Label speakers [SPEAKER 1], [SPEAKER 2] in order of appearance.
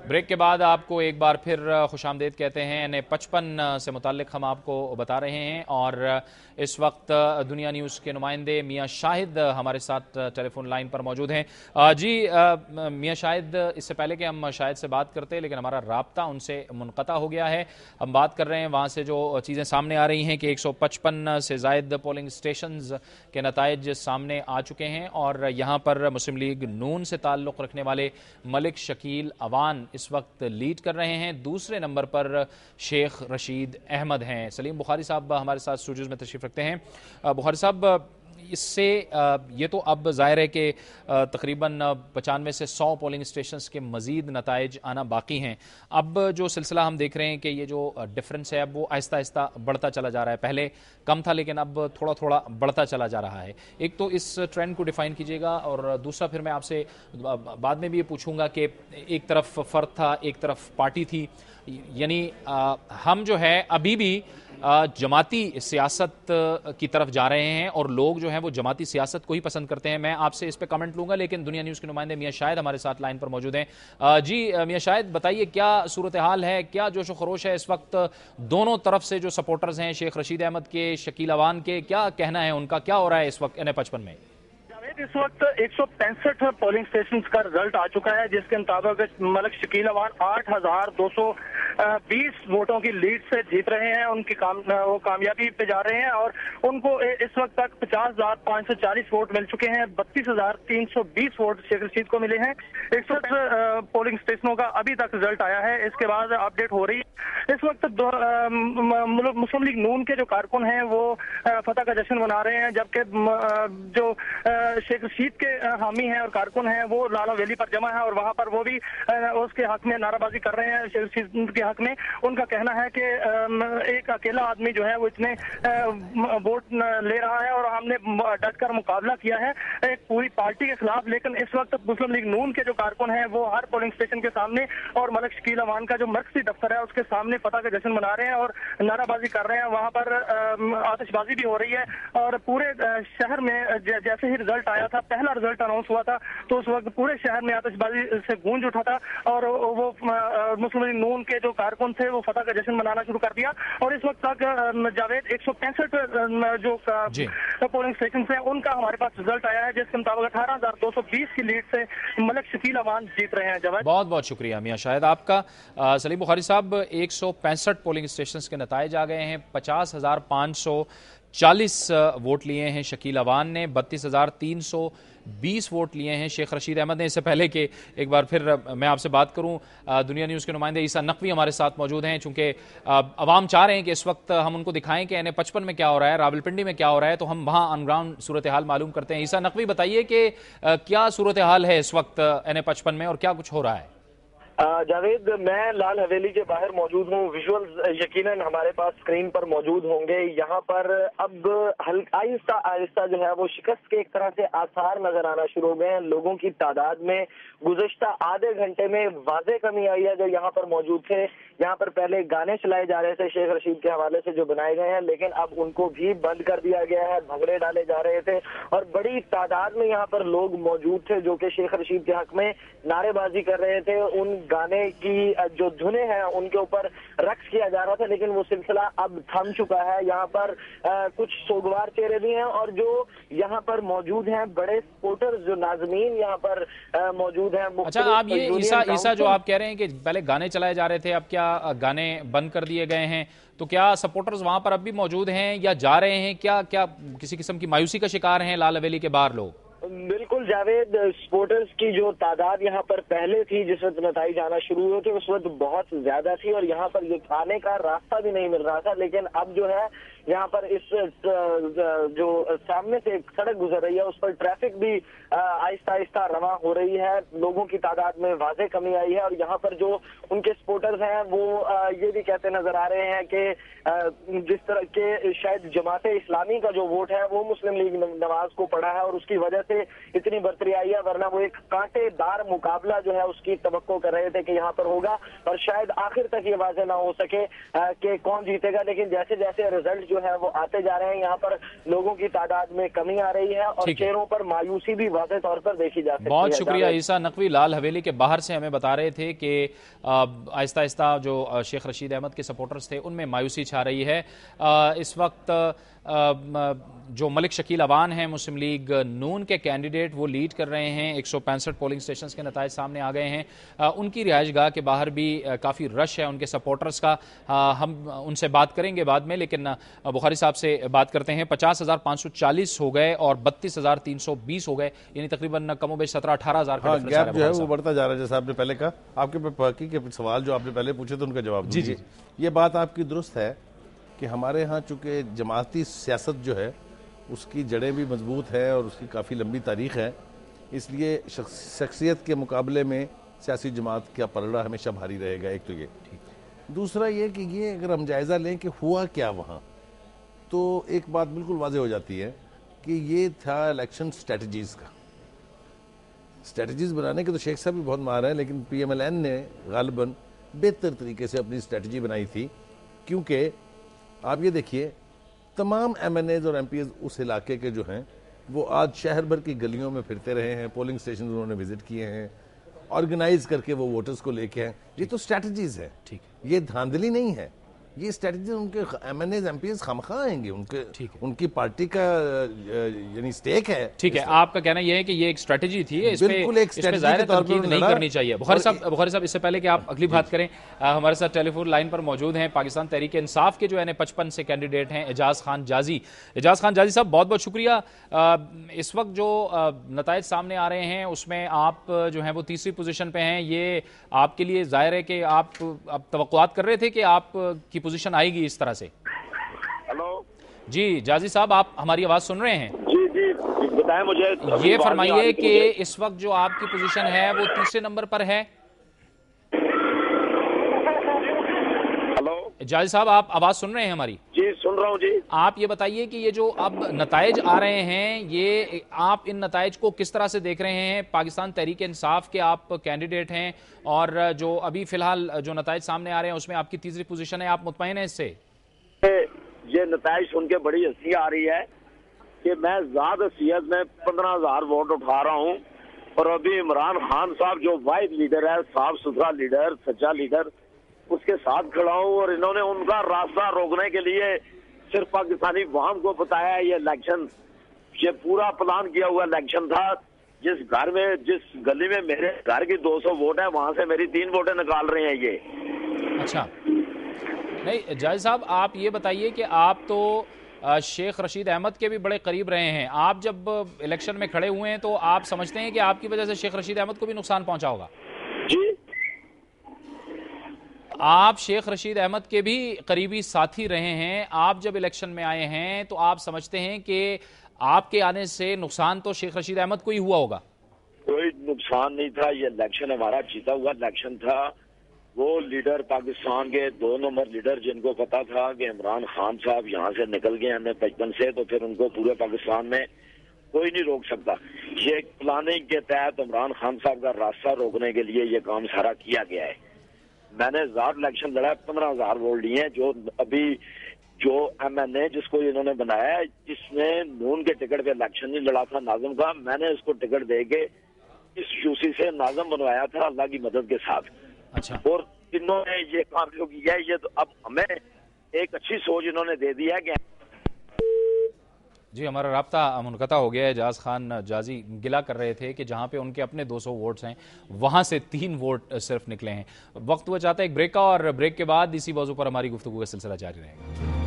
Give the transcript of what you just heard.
[SPEAKER 1] Break کے بعد آپ کو ایک بار پھر خوش آمدید کہتے ہیں۔ NA55 سے متعلق ہم آپ کو بتا رہے ہیں اور اس وقت دنیا نیوز کے نمائندے میاں شاہد ہمارے ساتھ ٹیلی فون لائن پر موجود ہیں۔ جی میاں شاہد، اس سے پہلے کہ ہم شاہد سے بات کرتے ہیں لیکن ہمارا رابطہ ان سے منقطع ہو گیا ہے۔ ہم بات کر رہے ہیں وہاں سے جو چیزیں سامنے آ رہی ہیں کہ 155 سے زائد پولنگ سٹیشنز کے نتائج سامنے آ چکے ہیں اور یہاں پر مسلم لیگ نون سے تعلق رکھنے والے ملک شکیل اوان اس وقت لیڈ کر رہے ہیں۔ دوسرے نمبر پر شیخ رشید احمد ہیں۔ سلیم بخاری صاحب ہمارے ساتھ اسٹوڈیوز میں تشریف رکھتے ہیں۔ بخاری صاحب، اس سے یہ تو اب ظاہر ہے کہ تقریباً 95 سے 100 پولنگ اسٹیشنز کے مزید نتائج آنا باقی ہیں۔ اب جو سلسلہ ہم دیکھ رہے ہیں کہ یہ جو ڈفرنس ہے اب وہ آہستہ آہستہ بڑھتا چلا جا رہا ہے، پہلے کم تھا لیکن اب تھوڑا تھوڑا بڑھتا چلا جا رہا ہے۔ ایک تو اس ٹرینڈ کو ڈیفائن کیجیے گا اور دوسرا پھر میں آپ سے بعد میں بھی یہ پوچھوں گا کہ ایک طرف فرد تھا، ایک طرف پارٹی تھی، یعنی ہم جو ہے ابھی بھی جماعتی سیاست کی طرف جا رہے ہیں اور لوگ جو ہیں وہ جماعتی سیاست کو ہی پسند کرتے ہیں۔ میں آپ سے اس پہ کمنٹ لوں گا لیکن دنیا نیوز کے نمائندے میاں شاہد ہمارے ساتھ لائن پر موجود ہیں۔ جی میاں شاہد، بتائیے کیا صورتحال ہے، کیا جوش و خروش ہے اس وقت دونوں طرف سے جو سپورٹرز ہیں شیخ رشید احمد کے، شکیل اوان کے، کیا کہنا ہے ان کا، کیا ہو رہا ہے اس وقت NA55 میں؟
[SPEAKER 2] اس وقت 165 پولنگ سٹیشنز کا رزلٹ آ چکا ہے جس کے مطابق ملک شکیل اوان 8,220 ووٹوں کی لیڈ سے جیت رہے ہیں۔ ان کی وہ کامیابی پہ جا رہے ہیں اور ان کو اس وقت تک 50,540 ووٹ مل چکے ہیں۔ 32,320 ووٹ شیخ رشید کو ملے ہیں۔ 61 پولنگ سٹیشنوں کا ابھی تک رزلٹ آیا ہے، اس کے بعد اپڈیٹ ہو رہی ہے۔ اس وقت مسلم لیگ نون کے جو کارکن ہیں وہ فتح کا جشن منا رہے ہیں، جبکہ جو شیخ رشید کے حامی ہیں اور کارکن ہیں وہ لالا ویلی پر جمع ہے اور وہاں پر وہ بھی اس کے حق میں نعرہ بازی کر رہے ہیں۔ شیخ رشید کے حق میں ان کا کہنا ہے کہ ایک اکیلا آدمی جو ہے وہ اتنے ووٹ لے رہا ہے اور ہم نے ڈٹ کر مقابلہ کیا ہے ایک پوری پارٹی کے خلاف۔ لیکن اس وقت مسلم لیگ نون کے جو کارکن ہیں وہ ہر پولنگ اسٹیشن کے سامنے اور ملک شکیل اوان کا جو مرکزی دفتر ہے اس کے سامنے فتح کا جشن منا رہے ہیں اور نعرہ بازی کر رہے ہیں۔ وہاں پر آتش بازی بھی ہو رہی ہے اور پورے شہر میں جیسے ہی رزلٹ آیا تھا، پہلا رزلٹ اناؤنس ہوا تھا تو اس وقت پورے شہر میں آتش بازی سے گونج اٹھا تھا اور وہ مسلم لیگ نون کے جو کارکن تھے وہ فتح کا جشن منانا شروع کر دیا۔ اور اس وقت تک جاوید 165 جو پولنگ اسٹیشن ہیں ان کا ہمارے پاس رزلٹ آیا ہے جس کے مطابق 18,220 کی لیڈ سے ملک شکیل اوان جیت رہے ہیں۔ جاوید،
[SPEAKER 1] بہت بہت شکریہ میاں شاہد آپ کا۔ سلیم بخاری صاحب، 165 پولنگ اسٹیشنز کے نتائج آ گئے ہیں۔ 50,540 ووٹ لیے ہیں شکیل اوان نے، 32,320 ووٹ لیے ہیں شیخ رشید احمد نے۔ اس سے پہلے کہ ایک بار پھر میں آپ سے بات کروں، دنیا نیوز کے نمائندے عیسیٰ نقوی ہمارے ساتھ موجود ہیں، چونکہ عوام چاہ رہے ہیں کہ اس وقت ہم ان کو دکھائیں کہ NA55 میں کیا ہو رہا ہے، راولپنڈی میں کیا ہو رہا ہے، تو ہم وہاں آن گراؤنڈ صورتحال معلوم کرتے ہیں۔ عیسیٰ نقوی، بتائیے کہ کیا صورتحال ہے اس وقت NA55 میں اور کیا کچھ ہو رہا ہے؟
[SPEAKER 3] جاوید، میں لال حویلی کے باہر موجود ہوں، ویژولز یقیناً ہمارے پاس اسکرین پر موجود ہوں گے۔ یہاں پر اب آہستہ آہستہ جو ہے وہ شکست کے ایک طرح سے آثار نظر آنا شروع ہو گئے ہیں۔ لوگوں کی تعداد میں گزشتہ آدھے گھنٹے میں واضح کمی آئی ہے۔ جو یہاں پر موجود تھے، یہاں پر پہلے گانے چلائے جا رہے تھے شیخ رشید کے حوالے سے جو بنائے گئے ہیں، لیکن اب ان کو بھی بند کر دیا گیا ہے، بھنگڑے ڈالے جا رہے تھے اور بڑی تعداد میں یہاں پر لوگ موجود تھے جو کہ شیخ رشید کے حق میں نعرے بازی کر رہے تھے۔ ان گانے کی جو دھنیں ہیں ان کے اوپر رقص کیا جا رہا تھا، لیکن وہ سلسلہ اب تھم چکا ہے۔ یہاں پر کچھ سوگوار چہرے بھی ہیں اور جو یہاں پر موجود ہیں بڑے سپورٹرز، جو ناظرین یہاں پر موجود ہیں۔
[SPEAKER 1] اچھا، آپ یہ عیسیٰ جو آپ کہہ رہے ہیں کہ پہلے گانے چلائے جا رہے تھے، اب کیا گانے بند کر دیے گئے ہیں، تو کیا سپورٹرز وہاں پر اب بھی موجود ہیں یا جا رہے ہیں؟ کیا کسی قسم کی مایوسی کا شکار ہیں لال حویلی کے باہر لوگ؟
[SPEAKER 3] بالکل جاوید، سپورٹرز کی جو تعداد یہاں پر پہلے تھی جس وقت نتائج آنا شروع ہوئے تھے اس وقت بہت زیادہ تھی اور یہاں پر یہ کھانے کا راستہ بھی نہیں مل رہا تھا، لیکن اب جو ہے یہاں پر اس جو سامنے سے ایک سڑک گزر رہی ہے اس پر ٹریفک بھی آہستہ آہستہ رواں ہو رہی ہے۔ لوگوں کی تعداد میں واضح کمی آئی ہے اور یہاں پر جو ان کے سپورٹرز ہیں وہ یہ بھی کہتے نظر آ رہے ہیں کہ جس طرح کے شاید جماعت اسلامی کا جو ووٹ ہے وہ مسلم لیگ نواز کو پڑا ہے اور اس کی وجہ سے اتنی برتری آئی ہے، ورنہ وہ ایک کانٹے دار مقابلہ جو ہے اس کی توقع کر رہے تھے کہ یہاں پر ہوگا اور شاید آخر تک یہ واضح نہ ہو سکے کہ کون جیتے گا۔ لیکن جیسے جیسے رزلٹ جو جو ہے وہ آتے جا رہے ہیں. یہاں پر لوگوں کی تعداد میں کمی آ رہی ہے اور چہروں پر مایوسی بھی واضح طور پر دیکھی جا سکتی ہے.
[SPEAKER 1] بہت شکریہ عیسیٰ نقوی. لال حویلی کے باہر سے ہمیں بتا رہے تھے کہ آہستہ آہستہ جو شیخ رشید احمد کے سپورٹرز تھے ان میں مایوسی چھا رہی ہے. اس وقت جو ملک شکیل اوان ہیں مسلم لیگ نون کے کینڈیڈیٹ وہ لیڈ کر رہے ہیں. 165 پولنگ سٹیشنز کے نتائج سامنے آ گئے ہیں. ان کی رہائش گاہ کے باہر بھی کافی رش ہے ان کے سپورٹرز کا. ہم ان سے بات کریں گے بعد میں, لیکن بخاری صاحب سے بات کرتے ہیں. 50,540 ہو گئے اور 32,320 ہو گئے, یعنی تقریباً کم و بیش 17-18 ہزار
[SPEAKER 4] گیپ جو ہے وہ بڑھتا جا رہا ہے. جیسا آپ نے پہلے کہا, آپ کے باقی کے سوال جو آپ نے پہلے پوچھے تو ان کا جواب دیجیے. یہ بات آپ کی درست ہے کہ ہمارے ہاں چونکہ جماعتی سیاست جو ہے اس کی جڑیں بھی مضبوط ہے اور اس کی کافی لمبی تاریخ ہے, اس لیے شخصیت کے مقابلے میں سیاسی جماعت کا پلڑا ہمیشہ بھاری رہے گا. ایک تو یہ, دوسرا یہ کہ یہ اگر ہم جائزہ لیں کہ ہوا کیا وہاں, تو ایک بات بالکل واضح ہو جاتی ہے کہ یہ تھا الیکشن سٹریٹجیز کا. سٹریٹجیز بنانے کے تو شیخ صاحب بھی بہت ماہر ہیں, لیکن پی ایم ایل این نے غالباً بہتر طریقے سے اپنی سٹریٹجی بنائی تھی. کیونکہ آپ یہ دیکھیے تمام ایم این ایز اور ایم پی ایز اس علاقے کے جو ہیں وہ آج شہر بھر کی گلیوں میں پھرتے رہے ہیں, پولنگ سٹیشن انہوں نے وزٹ کیے ہیں, آرگنائز کر کے وہ ووٹرز کو لے کے ہیں. یہ تو سٹریٹجیز ہے, یہ دھاندلی نہیں ہے. یہ اسٹریٹجی ان کے M N is M P is خامخواہ آئیں گے, ان کی پارٹی کا یعنی سٹیک ہے.
[SPEAKER 1] ٹھیک ہے, آپ کا کہنا یہ ہے کہ یہ ایک اسٹریٹجی تھی, اس پہ ظاہر تنقید نہیں کرنی چاہیے. بخاری صاحب اس سے پہلے کہ آپ اگلی بات کریں, ہمارے ساتھ ٹیلی فون لائن پر موجود ہیں پاکستان تحریک انصاف کے جو N55 سے کینڈیڈیٹ ہیں اعجاز خان جازی. اعجاز خان جازی صاحب بہت بہت شکریہ. اس وقت جو نتائج سامنے آ رہے ہیں اس میں آپ جو ہیں وہ تیسری پوزیشن پہ ہیں. یہ آپ کے لیے ظاہر ہے کہ آپ توقعات کر رہے تھے کہ آپ کی پوزیشن آئے گی اس طرح سے؟
[SPEAKER 5] ہلو
[SPEAKER 1] جی جازی صاحب, آپ ہماری آواز سن رہے ہیں؟
[SPEAKER 5] جی بتائیں مجھے.
[SPEAKER 1] یہ فرمائیے کہ اس وقت جو آپ کی پوزیشن ہے وہ تیسرے نمبر پر ہے.
[SPEAKER 5] ہلو
[SPEAKER 1] جازی صاحب, آپ آواز سن رہے ہیں ہماری؟
[SPEAKER 5] جی سن رہا ہوں. جی
[SPEAKER 1] آپ یہ بتائیے کہ یہ جو اب نتائج آ رہے ہیں, یہ آپ ان نتائج کو کس طرح سے دیکھ رہے ہیں؟ پاکستان تحریک انصاف کے آپ کینڈیڈیٹ ہیں اور جو ابھی فی الحال جو نتائج سامنے آ رہے ہیں اس میں آپ کی تیسری پوزیشن ہے, آپ مطمئن ہیں اس سے؟
[SPEAKER 5] یہ نتائج سن کے بڑی ہنسی آ رہی ہے کہ میں ذات حیثیت میں 15,000 ووٹ اٹھا رہا ہوں اور ابھی عمران خان صاحب جو واحد لیڈر ہے, صاف ستھرا لیڈر, سچا لیڈر, اس کے ساتھ کھڑا ہوں. اور انہوں نے ان کا راستہ روکنے کے لیے صرف پاکستانی عوام کو بتایا ہے. یہ الیکشن, یہ پورا پلان کیا ہوا الیکشن تھا. جس گھر میں, جس گلی میں میرے گھر کی 200 ووٹ ہے, وہاں سے میری 3 ووٹیں نکال رہے ہیں یہ.
[SPEAKER 1] اچھا, نہیں جائز صاحب آپ یہ بتائیے کہ آپ تو شیخ رشید احمد کے بھی بڑے قریب رہے ہیں. آپ جب الیکشن میں کھڑے ہوئے ہیں تو آپ سمجھتے ہیں کہ آپ کی وجہ سے شیخ رشید احمد کو بھی نقصان پہنچا ہوگا؟
[SPEAKER 5] جی
[SPEAKER 1] آپ شیخ رشید احمد کے بھی قریبی ساتھی رہے ہیں, آپ جب الیکشن میں آئے ہیں تو آپ سمجھتے ہیں کہ آپ کے آنے سے نقصان تو شیخ رشید احمد کو ہی ہوا ہوگا؟
[SPEAKER 5] کوئی نقصان نہیں تھا. یہ الیکشن ہمارا جیتا ہوا الیکشن تھا. وہ لیڈر پاکستان کے 2 نمبر لیڈر جن کو پتا تھا کہ عمران خان صاحب یہاں سے نکل گئے N55 سے, تو پھر ان کو پورے پاکستان میں کوئی نہیں روک سکتا. یہ پلاننگ کے تحت عمران خان صاحب کا راستہ روکنے کے لیے یہ کام سارا کیا گیا ہے. میں نے ذات الیکشن لڑا, 15,000 ووٹ لیے ہیں. جو ابھی جو ایم این اے جس کو انہوں نے بنایا ہے, جس نے نون کے ٹکٹ پہ الیکشن نہیں لڑا تھا ناظم کا, میں نے اس کو ٹکٹ دے کے اس یوسی سے ناظم بنوایا تھا اللہ کی مدد کے ساتھ.
[SPEAKER 1] اچھا,
[SPEAKER 5] اور انہوں نے یہ کام جو کیا ہے, یہ تو اب ہمیں ایک اچھی سوچ انہوں نے دے دی ہے کہ
[SPEAKER 1] جی ہمارا رابطہ منقطع ہو گیا ہے. اعجاز خان جازی گلا کر رہے تھے کہ جہاں پہ ان کے اپنے 200 ووٹس ہیں وہاں سے 3 ووٹ صرف نکلے ہیں. وقت ہوا چاہتا ہے ایک بریک کا, اور بریک کے بعد اسی موضوع پر ہماری گفتگو کا سلسلہ جاری رہے گا.